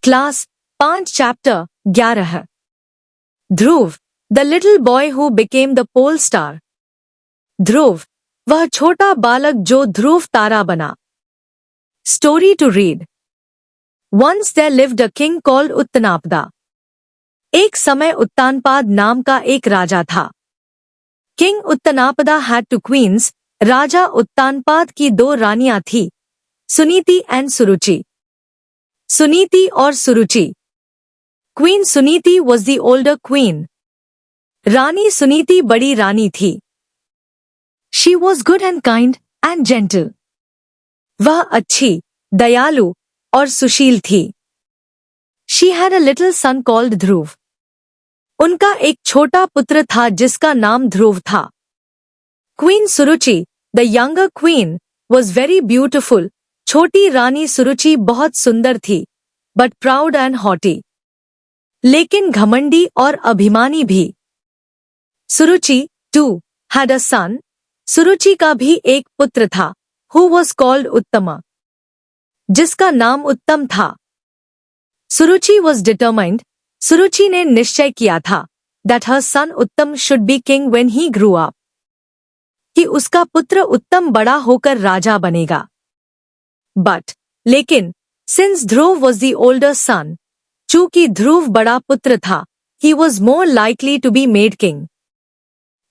Class 5 chapter 11 Dhruv the little boy who became the pole star. Dhruv वह छोटा बालक जो ध्रुव तारा बना। Story to read. Once there lived a king called Uttanapada. एक समय उत्तानपाद नाम का एक राजा था। King Uttanapada had two queens. राजा उत्तानपाद की 2 रानियां थी, सुनीति एंड सुरुचि। सुनीति और Suruchi. Queen Suniti was the older queen. रानी सुनीति बड़ी रानी थी। She was good and kind and gentle. वह अच्छी, दयालु और सुशील थी। She had a little son called Dhruv. उनका एक छोटा पुत्र था जिसका नाम ध्रुव था। Queen Suruchi the younger queen was very beautiful. छोटी रानी सुरुचि बहुत सुंदर थी, बट प्राउड एंड हॉटी, लेकिन घमंडी और अभिमानी भी। सुरुचि टू हैड अ सन। सुरुचि का भी एक पुत्र था, हु वॉज कॉल्ड उत्तम, जिसका नाम उत्तम था। सुरुचि वॉज डिटरमाइंड। सुरुचि ने निश्चय किया था that her son Uttam should be king when he grew up, कि उसका पुत्र उत्तम बड़ा होकर राजा बनेगा। लेकिन since Dhruv was the older son, चूंकि ध्रुव बड़ा पुत्र था, he was more likely to be made king,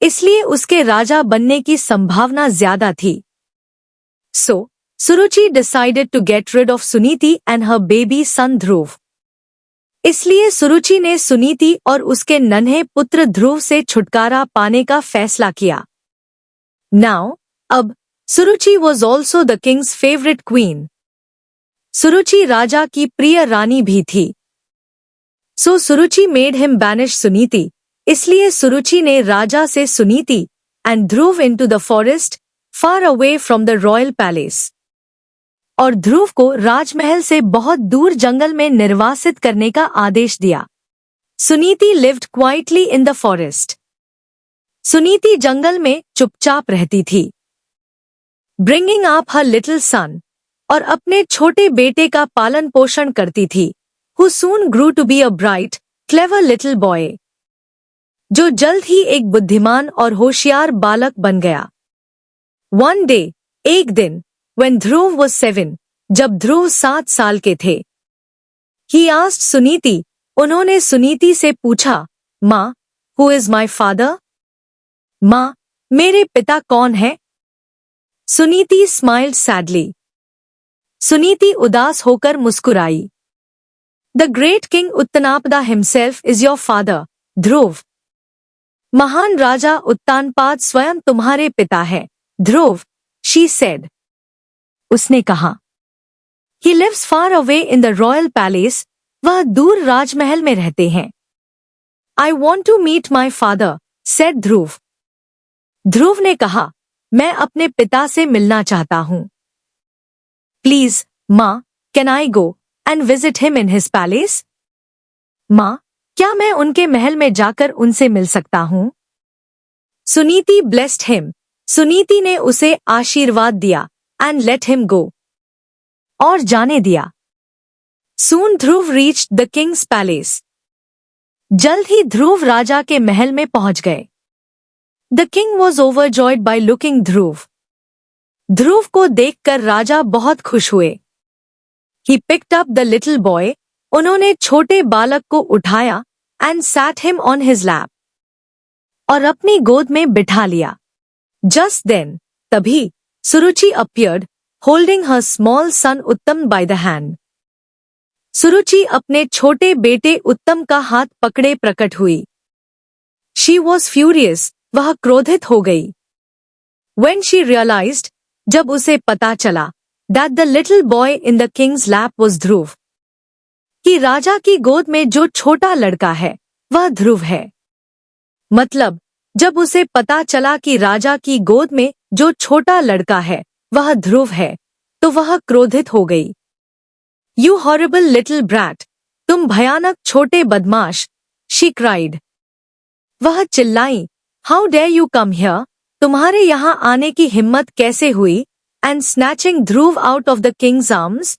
इसलिए उसके राजा बनने की संभावना ज्यादा थी। So Suruchi decided to get rid of Suniti and her baby son Dhruv. इसलिए सुरुचि ने सुनीति और उसके नन्हे पुत्र ध्रुव से छुटकारा पाने का फैसला किया। नाउ अब Suruchi was also the king's favourite queen. Suruchi राजा की प्रिय रानी भी थी। So Suruchi made him banish Suniti. इसलिए सुरुचि ने राजा से Suniti and Dhruv into the forest far away from the royal palace, और ध्रुव को राजमहल से बहुत दूर जंगल में निर्वासित करने का आदेश दिया। Suniti lived quietly in the forest. Suniti जंगल में चुपचाप रहती थी। Bringing up her little son, और अपने छोटे बेटे का पालन पोषण करती थी, who soon grew to be a bright clever little boy, जो जल्द ही एक बुद्धिमान और होशियार बालक बन गया। वन डे, एक दिन, when ध्रुव was 7, जब ध्रुव 7 साल के थे, he asked सुनीति, उन्होंने सुनीति से पूछा, माँ, who is my father? माँ, मेरे पिता कौन है? Suniti smiled sadly. सुनीति उदास होकर मुस्कुराई। The great king उत्तनापदा himself is your father, ध्रुव। महान राजा उत्तानपाद स्वयं तुम्हारे पिता है, ध्रुव, she said. उसने कहा। He lives far away in the royal palace, वह दूर राजमहल में रहते हैं। I want to meet my father, said ध्रुव। ध्रुव ने कहा, मैं अपने पिता से मिलना चाहता हूँ। Please, माँ, can I go and visit him in his palace? माँ, क्या मैं उनके महल में जाकर उनसे मिल सकता हूँ? Suniti blessed him. सुनीति ने उसे आशीर्वाद दिया and let him go. और जाने दिया। Soon Dhruv reached the king's palace. जल्द ही ध्रुव राजा के महल में पहुंच गए। The king was overjoyed by looking ध्रुव. ध्रुव को देखकर राजा बहुत खुश हुए। He picked up the little boy. उन्होंने छोटे बालक को उठाया and sat him on his lap. और अपनी गोद में बिठा लिया। Just then, तभी, सुरुचि appeared, holding her small son उत्तम by the hand. सुरुचि अपने छोटे बेटे उत्तम का हाथ पकड़े प्रकट हुई। She was furious. वह क्रोधित हो गई। When she realized, जब उसे पता चला, that the little boy in the king's lap was ध्रुव, कि राजा की गोद में जो छोटा लड़का है, वह ध्रुव है। मतलब, जब उसे पता चला कि राजा की गोद में जो छोटा लड़का है, वह ध्रुव है, तो वह क्रोधित हो गई। You horrible little brat, तुम भयानक छोटे बदमाश, she cried. वह चिल्लाई, How dare you come here? तुम्हारे यहाँ आने की हिम्मत कैसे हुई? And snatching Dhruv out of the king's arms,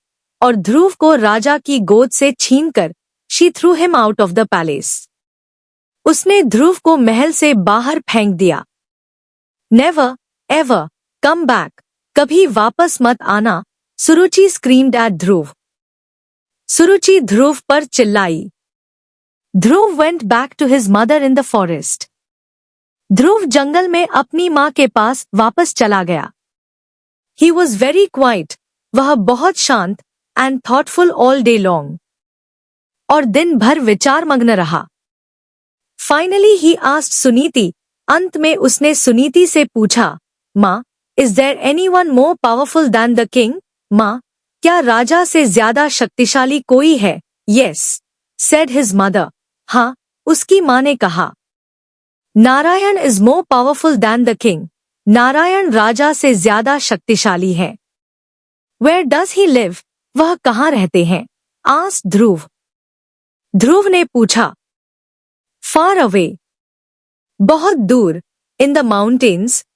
और ध्रुव को राजा की गोद से छीनकर she threw him out of the palace. उसने ध्रुव को महल से बाहर फेंक दिया। नेवर एवर कम बैक, कभी वापस मत आना, सुरुचि स्क्रीम्ड एट ध्रुव। सुरुचि ध्रुव पर चिल्लाई। Dhruv went back to his mother in the forest. Dhruv जंगल में अपनी माँ के पास वापस चला गया। He was very quiet, वह बहुत शांत and thoughtful all day long, और दिन भर विचारमग्न रहा। Finally he asked सुनीति, अंत में उसने सुनीति से पूछा, माँ, is there anyone more powerful than the king? माँ, क्या राजा से ज्यादा शक्तिशाली कोई है? Yes, said his mother. हाँ, उसकी माँ ने कहा। Narayan is more powerful than the king. Narayan राजा से ज्यादा शक्तिशाली है। Where does he live? वह कहाँ रहते हैं? asked ध्रुव। ध्रुव ने पूछा। Far away, बहुत दूर, in the mountains,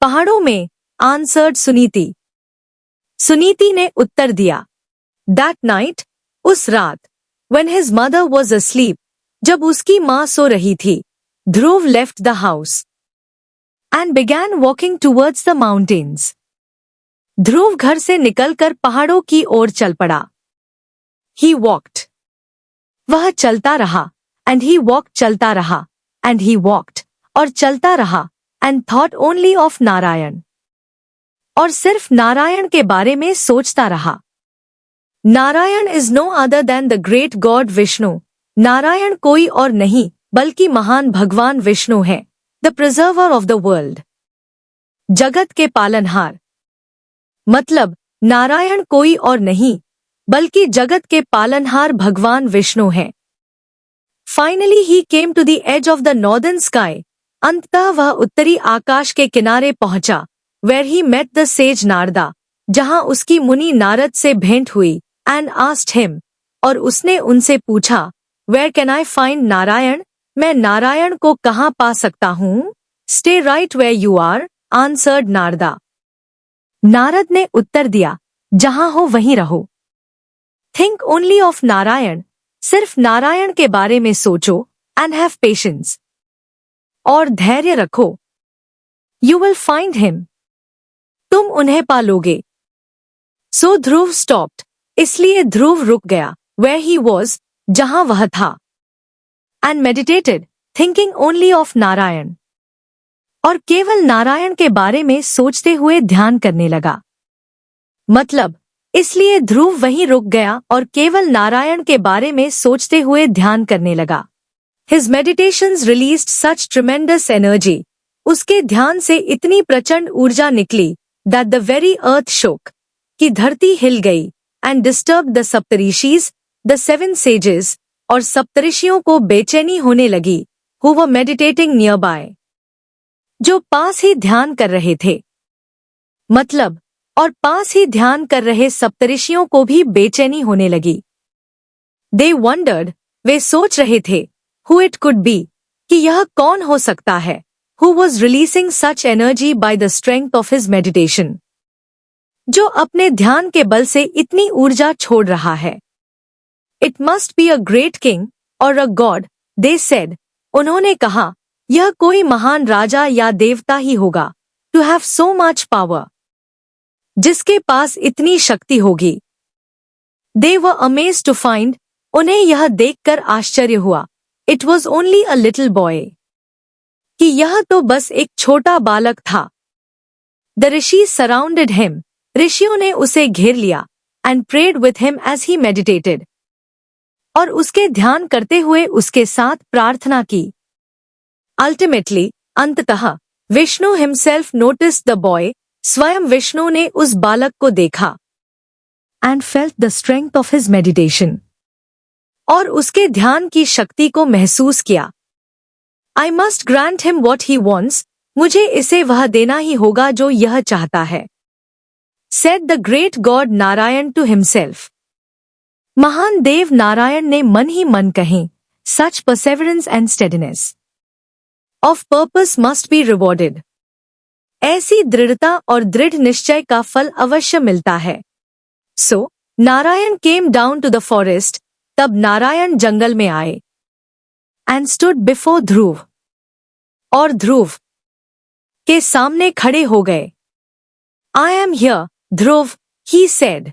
पहाड़ों में, answered सुनीति। सुनीति ने उत्तर दिया। That night, उस रात, when his mother was asleep, जब उसकी माँ सो रही थी, ध्रुव left the house and began walking towards the mountains. ध्रुव घर से निकलकर पहाड़ों की ओर चल पड़ा। He walked. वह चलता रहा, and he walked चलता रहा, and he walked, और चलता रहा, and thought only of Narayan, और सिर्फ नारायण के बारे में सोचता रहा। Narayan is no other than the great God Vishnu. Narayan कोई और नहीं, बल्कि महान भगवान विष्णु है। The preserver of the world. जगत के पालनहार। मतलब, नारायण कोई और नहीं, बल्कि जगत के पालनहार भगवान विष्णु है। Finally he came to the edge of the northern sky. अंततः वह उत्तरी आकाश के किनारे पहुंचा, where he met the sage Narada, जहां उसकी मुनि नारद से भेंट हुई, and asked him, और उसने उनसे पूछा, where can I find Narayan? मैं नारायण को कहाँ पा सकता हूँ? Stay right where you are, answered Narada. Narad ने उत्तर दिया, जहां हो वहीं रहो। Think only of नारायण, सिर्फ नारायण के बारे में सोचो, and have patience, और धैर्य रखो। You will find him, तुम उन्हें पा लोगे। So ध्रुव stopped, इसलिए ध्रुव रुक गया, where he was, जहां वह था, and meditated, thinking only of Narayan, और केवल नारायण के बारे में सोचते हुए ध्यान करने लगा। मतलब, इसलिए ध्रुव वहीं रुक गया और केवल नारायण के बारे में सोचते हुए ध्यान करने लगा। His meditations released such tremendous energy, उसके ध्यान से इतनी प्रचंड ऊर्जा निकली, that the very earth shook, कि धरती हिल गई, and disturbed the सप्तऋषिज, the seven sages, और सप्तऋषियों को बेचैनी होने लगी, who were meditating nearby, जो पास ही ध्यान कर रहे थे। मतलब, और पास ही ध्यान कर रहे सप्तऋषियों को भी बेचैनी होने लगी। They wondered, वे सोच रहे थे, who it could be, कि यह कौन हो सकता है, who was releasing such energy by the strength of his meditation, जो अपने ध्यान के बल से इतनी ऊर्जा छोड़ रहा है। It must be a great king or a god, they said, उन्होंने कहा, यह कोई महान राजा या देवता ही होगा, to have so much power, जिसके पास इतनी शक्ति होगी। They were amazed to find, उन्हें यह देखकर आश्चर्य हुआ, it was only a little boy, कि यह तो बस एक छोटा बालक था। The rishis surrounded him, ऋषियों ने उसे घेर लिया, and prayed with him as he meditated, और उसके ध्यान करते हुए उसके साथ प्रार्थना की। Ultimately, अंततः, Vishnu himself noticed the boy, स्वयं विष्णु ने उस बालक को देखा, and felt the strength of his meditation, और उसके ध्यान की शक्ति को महसूस किया। I must grant him what he wants, मुझे इसे वह देना ही होगा जो यह चाहता है, said the great god Narayan to himself. महान देव नारायण ने मन ही मन कहे, such perseverance and steadiness of purpose must be rewarded. ऐसी दृढ़ता और दृढ़ निश्चय का फल अवश्य मिलता है। So, Narayan came down to the forest, तब नारायण जंगल में आए। एंड स्टूड बिफोर ध्रुव, और ध्रुव के सामने खड़े हो गए। I am here Dhruv, he said.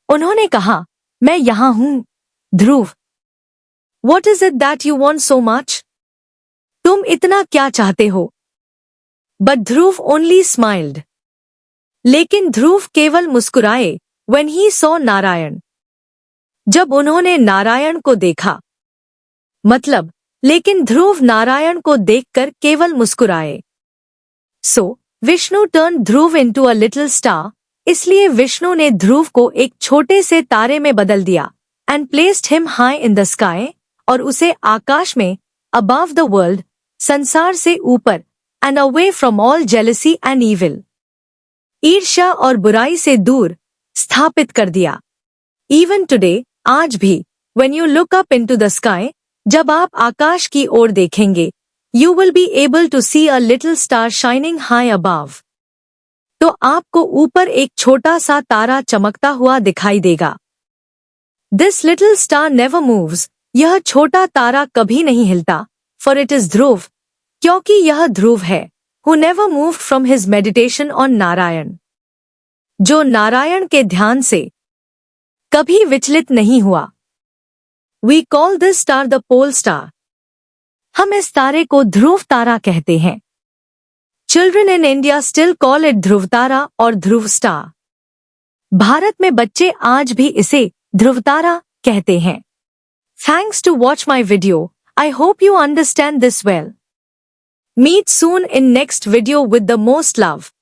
उन्होंने कहा, मैं यहां हूं Dhruv. What is it that you want so much? तुम इतना क्या चाहते हो? But Dhruv only smiled. लेकिन ध्रुव केवल मुस्कुराए when he saw नारायण, जब उन्होंने नारायण को देखा। मतलब, लेकिन ध्रुव नारायण को देखकर केवल मुस्कुराए। So Vishnu turn Dhruv into a little star, इसलिए विष्णु ने ध्रुव को एक छोटे से तारे में बदल दिया। And placed him high in the sky, और उसे आकाश में, अबव द वर्ल्ड, संसार से ऊपर, and away from all jealousy and evil, ईर्ष्या और बुराई से दूर स्थापित कर दिया। इवन टुडे, आज भी, when you look up into the sky, जब आप आकाश की ओर देखेंगे, you will be able to see a little star shining high above. तो आपको ऊपर एक छोटा सा तारा चमकता हुआ दिखाई देगा। This little star never moves, यह छोटा तारा कभी नहीं हिलता, for it is ध्रुव, क्योंकि यह ध्रुव है, who never moved from his meditation on Narayan, जो नारायण के ध्यान से कभी विचलित नहीं हुआ। We call this star the pole star. हम इस तारे को ध्रुव तारा कहते हैं। Children in India still call it ध्रुव तारा और ध्रुव स्टार। भारत में बच्चे आज भी इसे ध्रुव तारा कहते हैं। Thanks to watch my video. I hope you understand this well. Meet soon in next video with the most love.